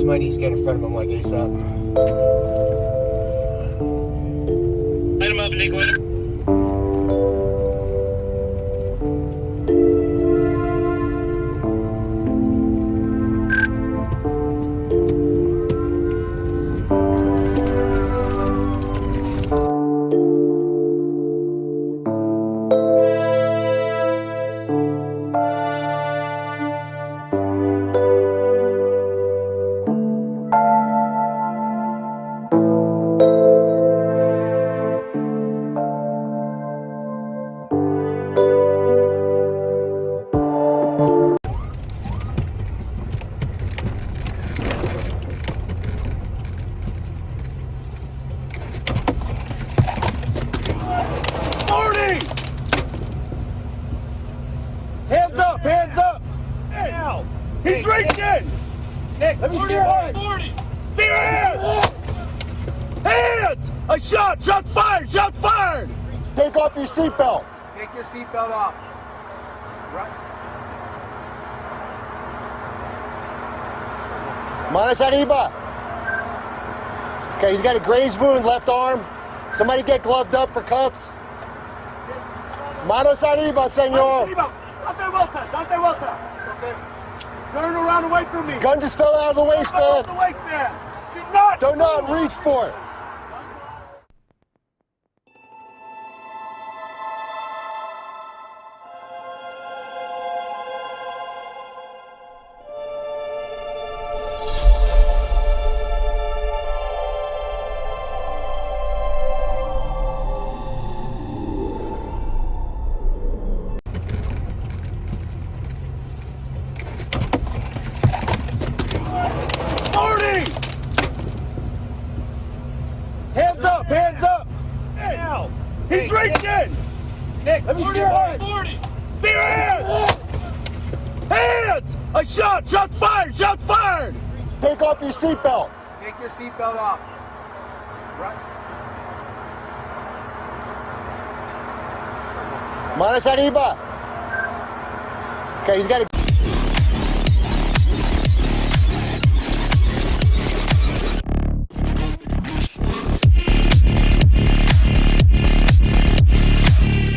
somebody needs to get in front of him like ASAP. Light him up, Nick. Hands up! Hands up! Now! He's reaching! Nick, let me see your hands. 40! See your hands! Hands! A shot! Shots fired! Shots fired! Take off your seatbelt. Take your seatbelt off. Manos arriba. Okay, he's got a graze wound, left arm. Somebody get gloved up for cuffs. Manos arriba, senor. Dante vuelta. Okay. Turn around away from me. Gun just fell out of the waistband. The waistband. Do not. Don't not reach for it. Hands up! Hands up! Now. He's reaching! Nick, let me see your hands. 40! See your hands! Hands! A shot! Shots fired! Shots fired! Take off your seatbelt. Take your seatbelt off. Manos arriba. Okay, he's got a